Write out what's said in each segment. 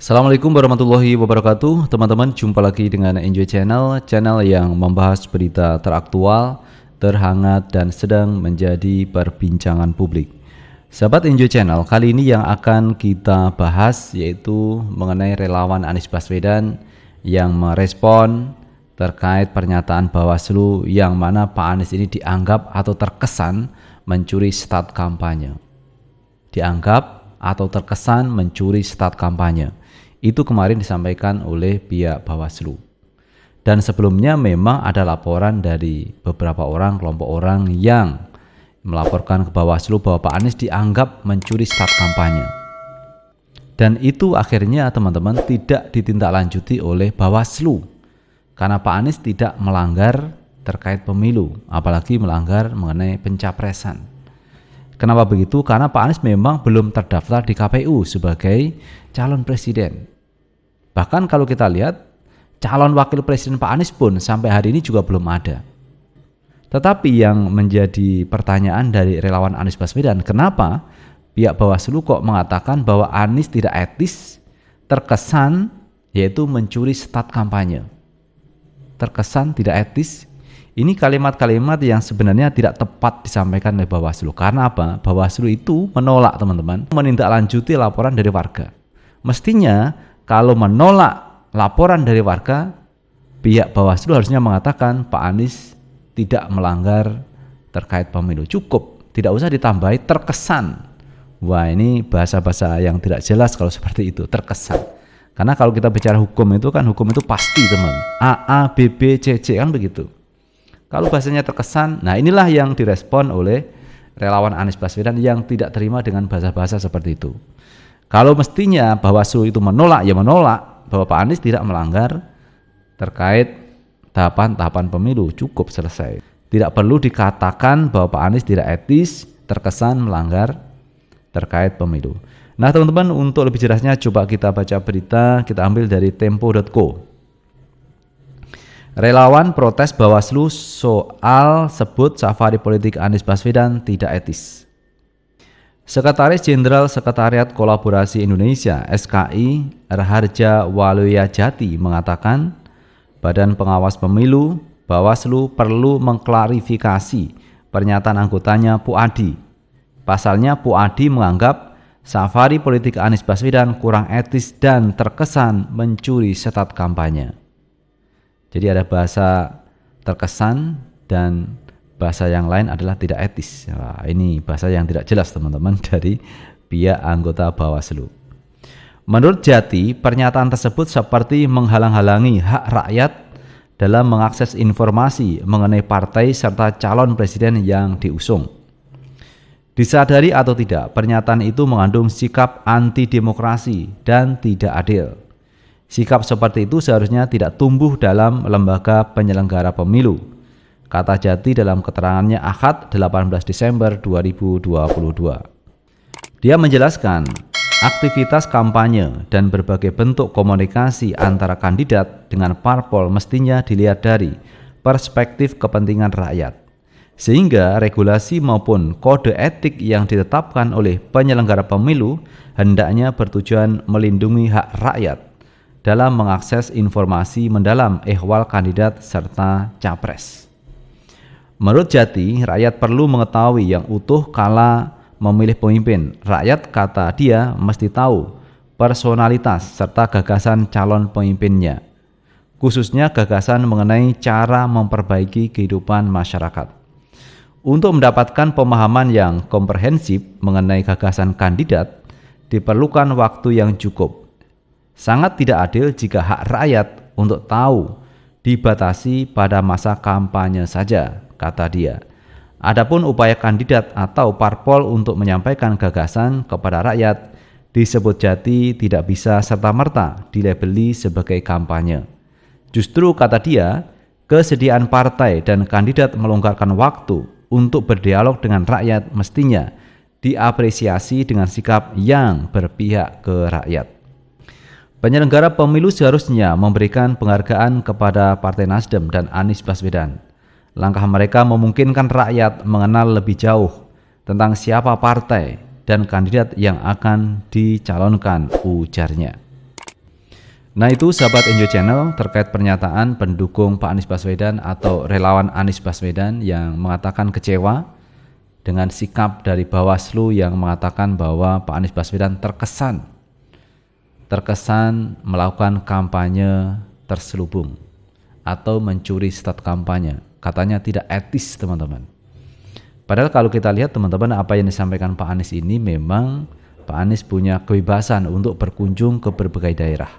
Assalamualaikum warahmatullahi wabarakatuh. Teman-teman, jumpa lagi dengan Enjoy Channel yang membahas berita teraktual, terhangat, dan sedang menjadi perbincangan publik. Sahabat Enjoy Channel, kali ini yang akan kita bahas yaitu mengenai relawan Anies Baswedan yang merespon terkait pernyataan Bawaslu yang mana Pak Anies ini dianggap atau terkesan mencuri start kampanye. Dianggap atau terkesan mencuri start kampanye. Itu kemarin disampaikan oleh pihak Bawaslu. Dan sebelumnya memang ada laporan dari beberapa orang, kelompok orang yang melaporkan ke Bawaslu bahwa Pak Anies dianggap mencuri start kampanye. Dan itu akhirnya teman-teman tidak ditindaklanjuti oleh Bawaslu. Karena Pak Anies tidak melanggar terkait pemilu, apalagi melanggar mengenai pencapresan. Kenapa begitu? Karena Pak Anies memang belum terdaftar di KPU sebagai calon presiden. Bahkan kalau kita lihat, calon wakil presiden Pak Anies pun sampai hari ini juga belum ada. Tetapi yang menjadi pertanyaan dari relawan Anies Baswedan, kenapa pihak Bawaslu kok mengatakan bahwa Anies tidak etis, terkesan yaitu mencuri start kampanye. Terkesan tidak etis. Ini kalimat-kalimat yang sebenarnya tidak tepat disampaikan oleh Bawaslu. Karena apa? Bawaslu itu menolak teman-teman, menindaklanjuti laporan dari warga. Mestinya kalau menolak laporan dari warga, pihak Bawaslu harusnya mengatakan Pak Anies tidak melanggar terkait pemilu. Cukup, tidak usah ditambahi terkesan. Wah, ini bahasa-bahasa yang tidak jelas kalau seperti itu, terkesan. Karena kalau kita bicara hukum itu kan hukum itu pasti teman. A, B, B, C, C kan begitu. Kalau bahasanya terkesan, nah inilah yang direspon oleh relawan Anies Baswedan yang tidak terima dengan bahasa-bahasa seperti itu. Kalau mestinya Bawaslu itu menolak, ya menolak bahwa Pak Anies tidak melanggar terkait tahapan-tahapan pemilu, cukup selesai. Tidak perlu dikatakan bahwa Pak Anies tidak etis, terkesan melanggar terkait pemilu. Nah teman-teman, untuk lebih jelasnya coba kita baca berita, kita ambil dari tempo.co. Relawan protes Bawaslu soal sebut safari politik Anies Baswedan tidak etis. Sekretaris Jenderal Sekretariat Kolaborasi Indonesia (SKI) Raharja Waluya-Jati mengatakan, Badan Pengawas Pemilu Bawaslu perlu mengklarifikasi pernyataan anggotanya Puadi. Pasalnya Puadi menganggap safari politik Anies Baswedan kurang etis dan terkesan mencuri start kampanye. Jadi ada bahasa terkesan dan bahasa yang lain adalah tidak etis. Nah, ini bahasa yang tidak jelas teman-teman dari pihak anggota Bawaslu. Menurut Jati, pernyataan tersebut seperti menghalang-halangi hak rakyat dalam mengakses informasi mengenai partai serta calon presiden yang diusung. Disadari atau tidak, pernyataan itu mengandung sikap anti-demokrasi dan tidak adil. Sikap seperti itu seharusnya tidak tumbuh dalam lembaga penyelenggara pemilu, kata Jati dalam keterangannya Ahad 18 Desember 2022. Dia menjelaskan, aktivitas kampanye dan berbagai bentuk komunikasi antara kandidat dengan parpol mestinya dilihat dari perspektif kepentingan rakyat. Sehingga regulasi maupun kode etik yang ditetapkan oleh penyelenggara pemilu hendaknya bertujuan melindungi hak rakyat dalam mengakses informasi mendalam ehwal kandidat serta capres. Menurut Jati, rakyat perlu mengetahui yang utuh kala memilih pemimpin. Rakyat, kata dia, mesti tahu personalitas serta gagasan calon pemimpinnya, khususnya gagasan mengenai cara memperbaiki kehidupan masyarakat. Untuk mendapatkan pemahaman yang komprehensif mengenai gagasan kandidat, diperlukan waktu yang cukup. Sangat tidak adil jika hak rakyat untuk tahu dibatasi pada masa kampanye saja, kata dia. Adapun upaya kandidat atau parpol untuk menyampaikan gagasan kepada rakyat disebut Jati tidak bisa serta-merta dilabeli sebagai kampanye. Justru, kata dia, kesediaan partai dan kandidat melonggarkan waktu untuk berdialog dengan rakyat mestinya diapresiasi dengan sikap yang berpihak ke rakyat. Penyelenggara pemilu seharusnya memberikan penghargaan kepada Partai Nasdem dan Anies Baswedan. Langkah mereka memungkinkan rakyat mengenal lebih jauh tentang siapa partai dan kandidat yang akan dicalonkan, ujarnya. Nah itu sahabat Enjoy Channel terkait pernyataan pendukung Pak Anies Baswedan atau relawan Anies Baswedan yang mengatakan kecewa dengan sikap dari Bawaslu yang mengatakan bahwa Pak Anies Baswedan terkesan melakukan kampanye terselubung atau mencuri start kampanye. Katanya tidak etis teman-teman. Padahal kalau kita lihat teman-teman, apa yang disampaikan Pak Anies ini memang Pak Anies punya kebebasan untuk berkunjung ke berbagai daerah.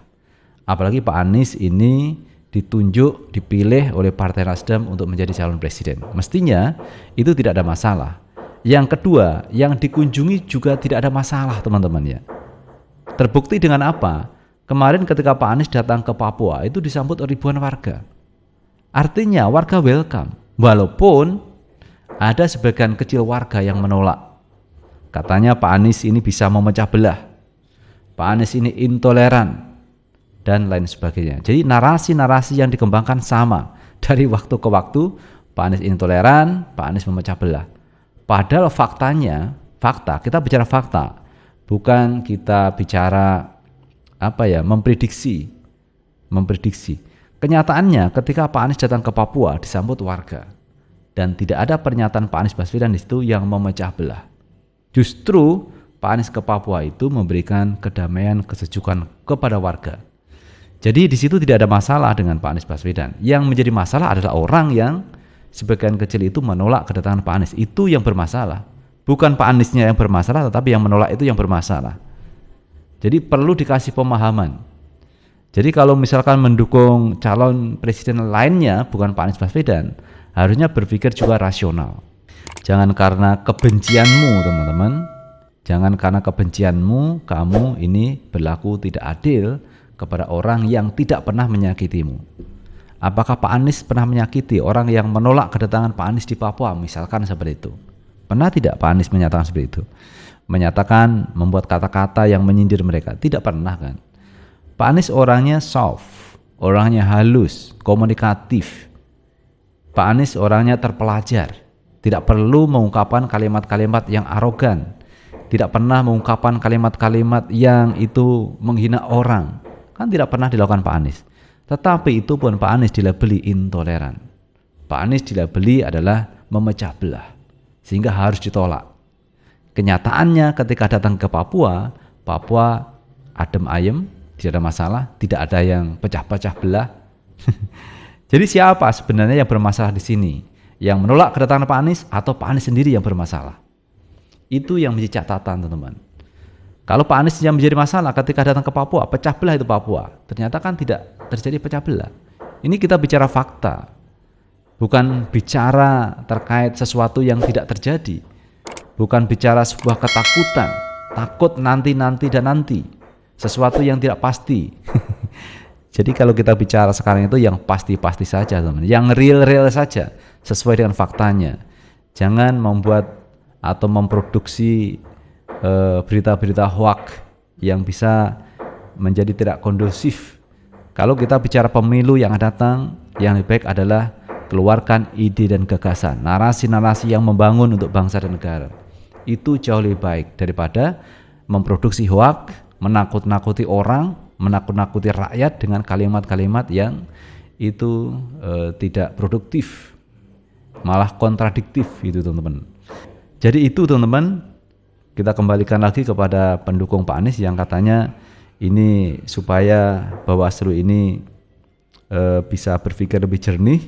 Apalagi Pak Anies ini ditunjuk, dipilih oleh Partai Nasdem untuk menjadi calon presiden. Mestinya itu tidak ada masalah. Yang kedua, yang dikunjungi juga tidak ada masalah teman-teman ya. Terbukti dengan apa? Kemarin ketika Pak Anies datang ke Papua itu disambut ribuan warga. Artinya warga welcome. Walaupun ada sebagian kecil warga yang menolak. Katanya Pak Anies ini bisa memecah belah. Pak Anies ini intoleran dan lain sebagainya. Jadi narasi-narasi yang dikembangkan sama dari waktu ke waktu. Pak Anies intoleran, Pak Anies memecah belah. Padahal faktanya, kita bicara fakta, bukan kita bicara memprediksi. Kenyataannya ketika Pak Anies datang ke Papua disambut warga dan tidak ada pernyataan Pak Anies Baswedan di situ yang memecah belah. Justru Pak Anies ke Papua itu memberikan kedamaian, kesejukan kepada warga. Jadi di situ tidak ada masalah dengan Pak Anies Baswedan. Yang menjadi masalah adalah orang yang sebagian kecil itu menolak kedatangan Pak Anies. Itu yang bermasalah. Bukan Pak Aniesnya yang bermasalah, tetapi yang menolak itu yang bermasalah. Jadi perlu dikasih pemahaman. Jadi kalau misalkan mendukung calon presiden lainnya bukan Pak Anies Baswedan, harusnya berpikir juga rasional. Jangan karena kebencianmu teman-teman, jangan karena kebencianmu kamu ini berlaku tidak adil kepada orang yang tidak pernah menyakitimu. Apakah Pak Anies pernah menyakiti orang yang menolak kedatangan Pak Anies di Papua, misalkan seperti itu? Pernah tidak Pak Anies menyatakan seperti itu? Menyatakan, membuat kata-kata yang menyindir mereka? Tidak pernah kan? Pak Anies orangnya soft, orangnya halus, komunikatif. Pak Anies orangnya terpelajar, tidak perlu mengungkapkan kalimat-kalimat yang arogan, tidak pernah mengungkapkan kalimat-kalimat yang itu menghina orang. Kan tidak pernah dilakukan Pak Anies. Tetapi itu pun Pak Anies dilabeli intoleran. Pak Anies dilabeli adalah memecah belah, sehingga harus ditolak. Kenyataannya ketika datang ke Papua, Papua adem ayem, tidak ada masalah, tidak ada yang pecah-pecah belah. Jadi siapa sebenarnya yang bermasalah di sini? Yang menolak kedatangan Pak Anies atau Pak Anies sendiri yang bermasalah? Itu yang menjadi catatan teman-teman. Kalau Pak Anies yang menjadi masalah ketika datang ke Papua, pecah belah itu Papua. Ternyata kan tidak terjadi pecah belah. Ini kita bicara fakta. Bukan bicara terkait sesuatu yang tidak terjadi. Bukan bicara sebuah ketakutan. Takut nanti dan nanti. Sesuatu yang tidak pasti. Jadi kalau kita bicara sekarang itu yang pasti-pasti saja teman. Yang real-real saja. Sesuai dengan faktanya. Jangan membuat atau memproduksi berita-berita hoax yang bisa menjadi tidak kondusif. Kalau kita bicara pemilu yang datang, yang lebih baik adalah keluarkan ide dan gagasan, narasi-narasi yang membangun untuk bangsa dan negara. Itu jauh lebih baik daripada memproduksi hoax, menakut-nakuti orang, menakut-nakuti rakyat dengan kalimat-kalimat yang itu tidak produktif, malah kontradiktif itu teman-teman. Jadi itu teman-teman, kita kembalikan lagi kepada pendukung Pak Anies yang katanya ini supaya Bawaslu ini bisa berpikir lebih jernih,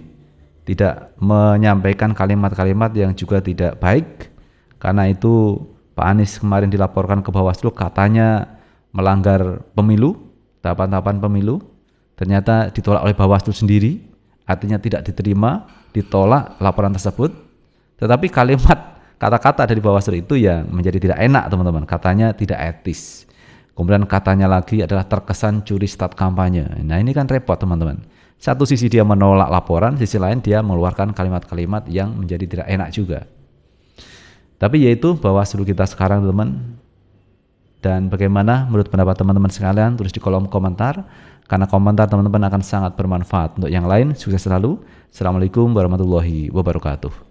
tidak menyampaikan kalimat-kalimat yang juga tidak baik. Karena itu Pak Anies kemarin dilaporkan ke Bawaslu katanya melanggar pemilu, tahapan-tahapan pemilu. Ternyata ditolak oleh Bawaslu sendiri, artinya tidak diterima, ditolak laporan tersebut. Tetapi kata-kata dari Bawaslu itu yang menjadi tidak enak teman-teman, katanya tidak etis. Kemudian katanya lagi adalah terkesan curi start kampanye. Nah ini kan repot teman-teman. Satu sisi dia menolak laporan, sisi lain dia mengeluarkan kalimat-kalimat yang menjadi tidak enak juga. Tapi yaitu Bawaslu kita sekarang teman-teman. Dan bagaimana menurut pendapat teman-teman sekalian, tulis di kolom komentar. Karena komentar teman-teman akan sangat bermanfaat untuk yang lain. Sukses selalu. Assalamualaikum warahmatullahi wabarakatuh.